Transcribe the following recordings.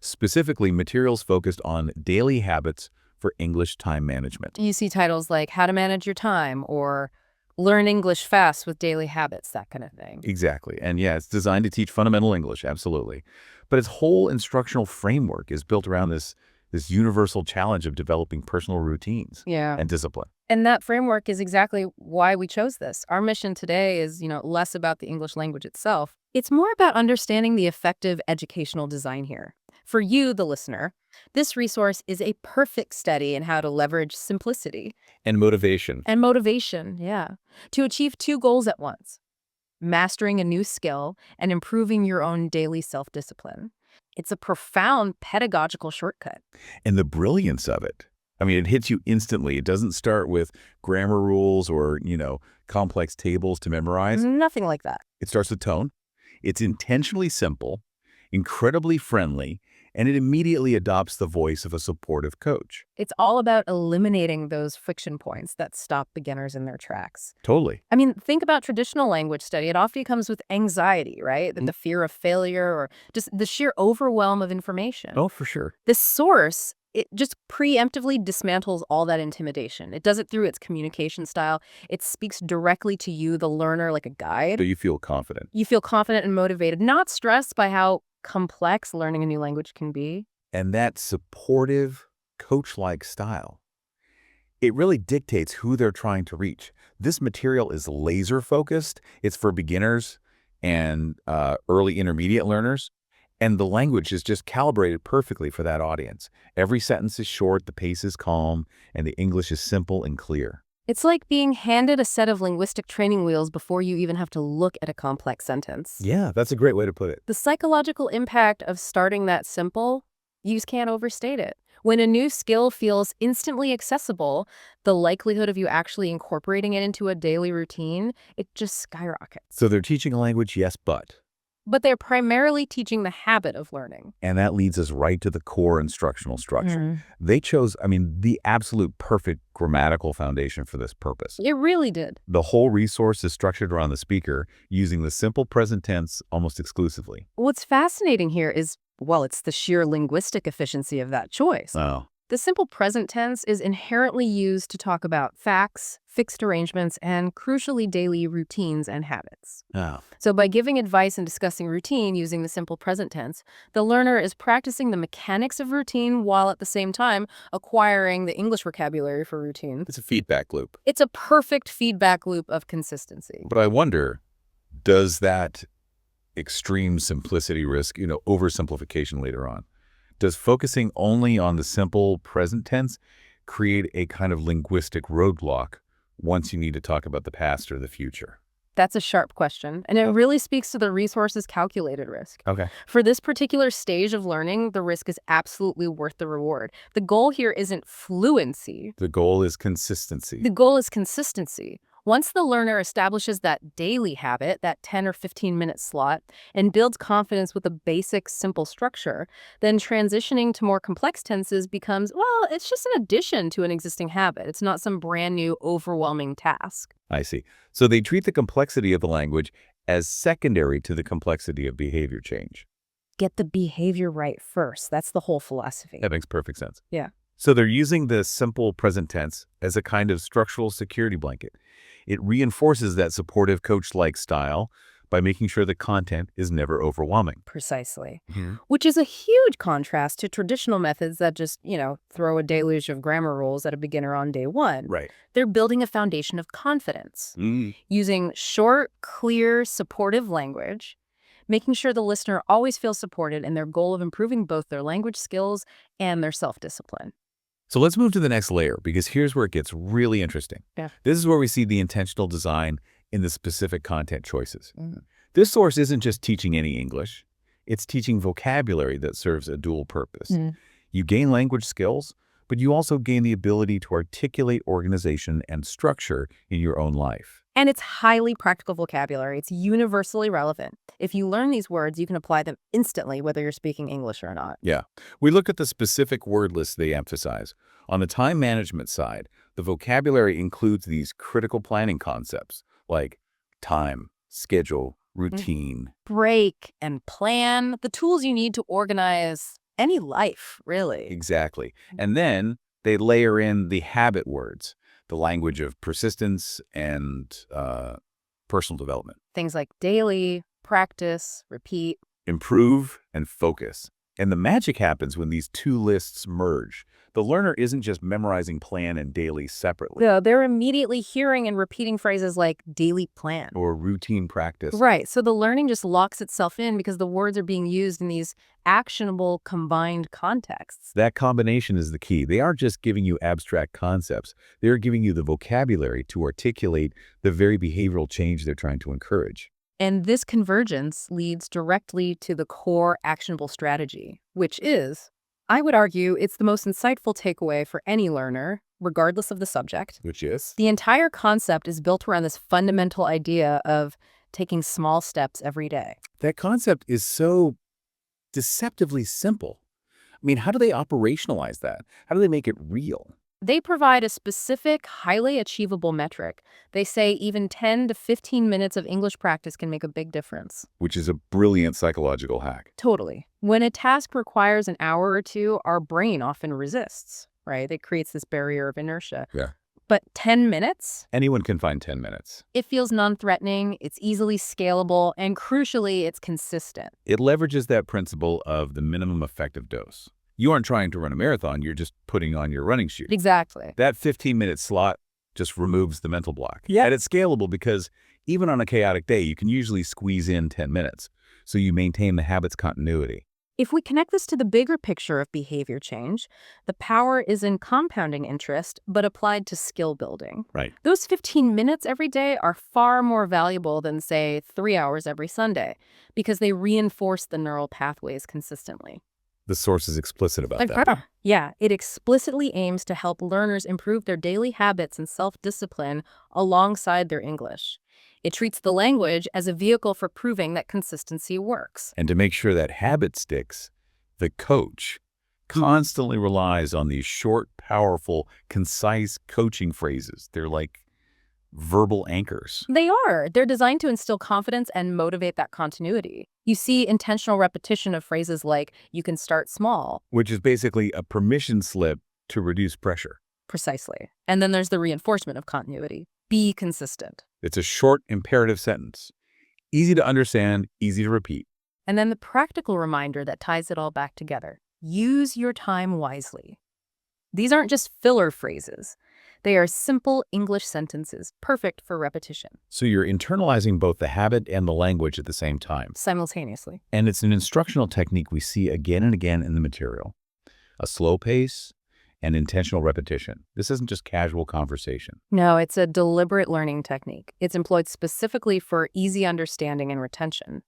specifically materials focused on daily habits for English time management. You see titles like How to Manage Your Time or Learn English Fast with Daily Habits, that kind of thing. Exactly. And yeah, it's designed to teach fundamental English, absolutely. But its whole instructional framework is built around this universal challenge of developing personal routines Yeah. and discipline. And that framework is exactly why we chose this. Our mission today is, less about the English language itself. It's more about understanding the effective educational design here. For you, the listener, this resource is a perfect study in how to leverage simplicity And motivation. and motivation, to achieve two goals at once: mastering a new skill and improving your own daily self-discipline. It's a profound pedagogical shortcut. And the brilliance of it. I mean, it hits you instantly. It doesn't start with grammar rules or, complex tables to memorize. Nothing like that. It starts with tone. It's intentionally simple, incredibly friendly, and it immediately adopts the voice of a supportive coach. It's all about eliminating those friction points that stop beginners in their tracks. Totally. I mean, think about traditional language study. It often comes with anxiety, right? The fear of failure or just the sheer overwhelm of information. Oh, for sure. This source, it just preemptively dismantles all that intimidation. It does it through its communication style. It speaks directly to you, the learner, like a guide. So you feel confident. You feel confident and motivated, not stressed by how complex learning a new language can be. And that supportive, coach-like style, it really dictates who they're trying to reach. This material is laser-focused. It's for beginners and early intermediate learners. And the language is just calibrated perfectly for that audience. Every sentence is short, the pace is calm, and the English is simple and clear. It's like being handed a set of linguistic training wheels before you even have to look at a complex sentence. Yeah, that's a great way to put it. The psychological impact of starting that simple, you just can't overstate it. When a new skill feels instantly accessible, the likelihood of you actually incorporating it into a daily routine, it just skyrockets. So they're teaching a language, yes, but they're primarily teaching the habit of learning. And that leads us right to the core instructional structure. They chose, the absolute perfect grammatical foundation for this purpose. It really did. The whole resource is structured around the speaker using the simple present tense almost exclusively. What's fascinating here is, it's the sheer linguistic efficiency of that choice. Oh. The simple present tense is inherently used to talk about facts, fixed arrangements, and crucially daily routines and habits. Oh. So by giving advice and discussing routine using the simple present tense, the learner is practicing the mechanics of routine while at the same time acquiring the English vocabulary for routine. It's a feedback loop. It's a perfect feedback loop of consistency. But I wonder, does that extreme simplicity risk, oversimplification later on? Does focusing only on the simple present tense create a kind of linguistic roadblock once you need to talk about the past or the future? That's a sharp question, and it really speaks to the resource's calculated risk. Okay. For this particular stage of learning, the risk is absolutely worth the reward. The goal here isn't fluency. The goal is consistency. The goal is consistency. Once the learner establishes that daily habit, that 10 or 15-minute slot, and builds confidence with a basic, simple structure, then transitioning to more complex tenses becomes, it's just an addition to an existing habit. It's not some brand new, overwhelming task. I see. So they treat the complexity of the language as secondary to the complexity of behavior change. Get the behavior right first. That's the whole philosophy. That makes perfect sense. Yeah. So they're using the simple present tense as a kind of structural security blanket. It reinforces that supportive coach-like style by making sure the content is never overwhelming. Precisely. Which is a huge contrast to traditional methods that just, throw a deluge of grammar rules at a beginner on day one. Right. They're building a foundation of confidence, using short, clear, supportive language, making sure the listener always feels supported in their goal of improving both their language skills and their self-discipline. So let's move to the next layer, because here's where it gets really interesting. Yeah. This is where we see the intentional design in the specific content choices. This source isn't just teaching any English. It's teaching vocabulary that serves a dual purpose. You gain language skills, but you also gain the ability to articulate organization and structure in your own life. And it's highly practical vocabulary. It's universally relevant. If you learn these words, you can apply them instantly, whether you're speaking English or not. Yeah. We look at the specific word lists they emphasize. On the time management side, the vocabulary includes these critical planning concepts like time, schedule, routine. Break and plan, the tools you need to organize any life, really. Exactly. And then they layer in the habit words, the language of persistence and personal development. Things like daily, practice, repeat. Improve and focus. And the magic happens when these two lists merge. The learner isn't just memorizing plan and daily separately They're immediately hearing and repeating phrases like daily plan. or routine practice. Right. So the learning just locks itself in because the words are being used in these actionable combined contexts. That combination is the key. They aren't just giving you abstract concepts. They're giving you the vocabulary to articulate the very behavioral change they're trying to encourage. And this convergence leads directly to the core actionable strategy, which is, I would argue, it's the most insightful takeaway for any learner, regardless of the subject. Which is? The entire concept is built around this fundamental idea of taking small steps every day. That concept is so deceptively simple. I mean, how do they operationalize that? How do they make it real? They provide a specific, highly achievable metric. They say even 10 to 15 minutes of English practice can make a big difference. Which is a brilliant psychological hack. Totally. When a task requires an hour or two, our brain often resists, right? It creates this barrier of inertia. Yeah. But 10 minutes? Anyone can find 10 minutes. It feels non-threatening, it's easily scalable, and crucially, it's consistent. It leverages that principle of the minimum effective dose. You aren't trying to run a marathon, you're just putting on your running shoes. Exactly. That 15-minute slot just removes the mental block. Yeah. And it's scalable because even on a chaotic day, you can usually squeeze in 10 minutes. So you maintain the habit's continuity. If we connect this to the bigger picture of behavior change, the power is in compounding interest, but applied to skill building. Right. Those 15 minutes every day are far more valuable than, say, 3 hours every Sunday, because they reinforce the neural pathways consistently. The source is explicit about that. Yeah, it explicitly aims to help learners improve their daily habits and self-discipline alongside their English. It treats the language as a vehicle for proving that consistency works. And to make sure that habit sticks, the coach constantly relies on these short, powerful, concise coaching phrases. They're like verbal anchors. They are. They're designed to instill confidence and motivate that continuity. You see intentional repetition of phrases like, you can start small. Which is basically a permission slip to reduce pressure. Precisely. And then there's the reinforcement of continuity. Be consistent. It's a short, imperative sentence. Easy to understand, easy to repeat. And then the practical reminder that ties it all back together. Use your time wisely. These aren't just filler phrases. They are simple English sentences, perfect for repetition. So you're internalizing both the habit and the language at the same time. Simultaneously. And it's an instructional technique we see again and again in the material. A slow pace and intentional repetition. This isn't just casual conversation. No, it's a deliberate learning technique. It's employed specifically for easy understanding and retention.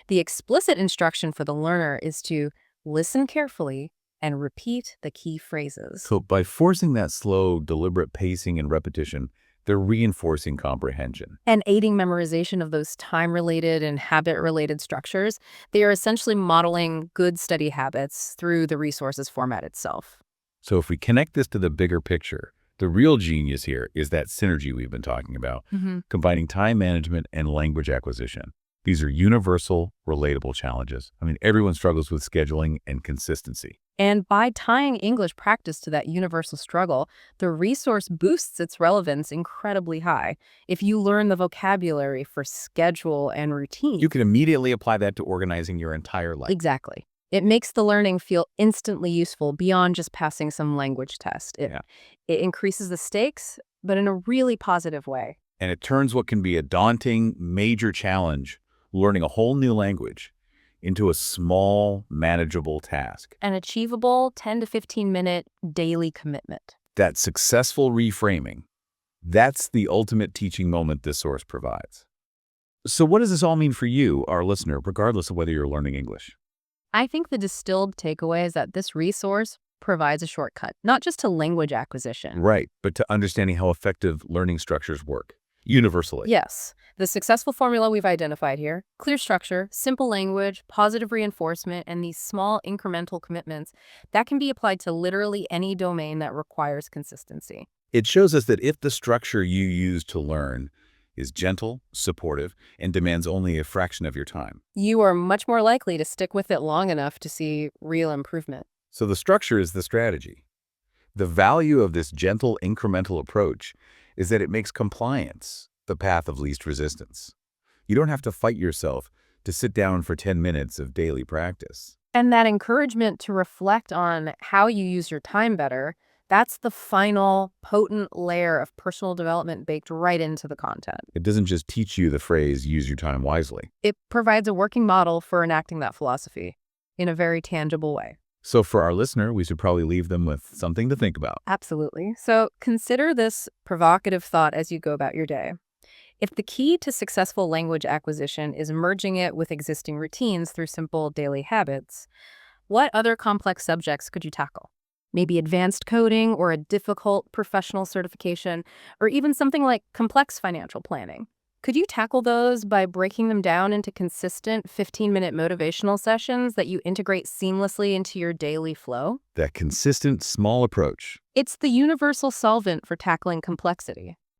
The explicit instruction for the learner is to listen carefully and repeat the key phrases. So by forcing that slow, deliberate pacing and repetition, they're reinforcing comprehension. And aiding memorization of those time-related and habit-related structures, they are essentially modeling good study habits through the resources format itself. So if we connect this to the bigger picture, the real genius here is that synergy we've been talking about, combining time management and language acquisition. These are universal, relatable challenges. I mean, everyone struggles with scheduling and consistency. And by tying English practice to that universal struggle, the resource boosts its relevance incredibly high. If you learn the vocabulary for schedule and routine. You can immediately apply that to organizing your entire life. Exactly. It makes the learning feel instantly useful beyond just passing some language test. It increases the stakes, but in a really positive way. And it turns what can be a daunting, major challenge, learning a whole new language, into a small, manageable task. An achievable 10 to 15 minute daily commitment. That successful reframing, that's the ultimate teaching moment this source provides. So what does this all mean for you, our listener, regardless of whether you're learning English? I think the distilled takeaway is that this resource provides a shortcut, not just to language acquisition. Right, but to understanding how effective learning structures work, universally. Yes. The successful formula we've identified here, clear structure, simple language, positive reinforcement, and these small incremental commitments, that can be applied to literally any domain that requires consistency. It shows us that if the structure you use to learn is gentle, supportive, and demands only a fraction of your time. You are much more likely to stick with it long enough to see real improvement. So the structure is the strategy. The value of this gentle, incremental approach is that it makes compliance the path of least resistance. You don't have to fight yourself to sit down for 10 minutes of daily practice. And that encouragement to reflect on how you use your time better, that's the final potent layer of personal development baked right into the content. It doesn't just teach you the phrase, use your time wisely. It provides a working model for enacting that philosophy in a very tangible way. So for our listener, we should probably leave them with something to think about. Absolutely. So consider this provocative thought as you go about your day. If the key to successful language acquisition is merging it with existing routines through simple daily habits, what other complex subjects could you tackle? Maybe advanced coding or a difficult professional certification, or even something like complex financial planning. Could you tackle those by breaking them down into consistent 15-minute motivational sessions that you integrate seamlessly into your daily flow? That consistent, small approach. It's the universal solvent for tackling complexity.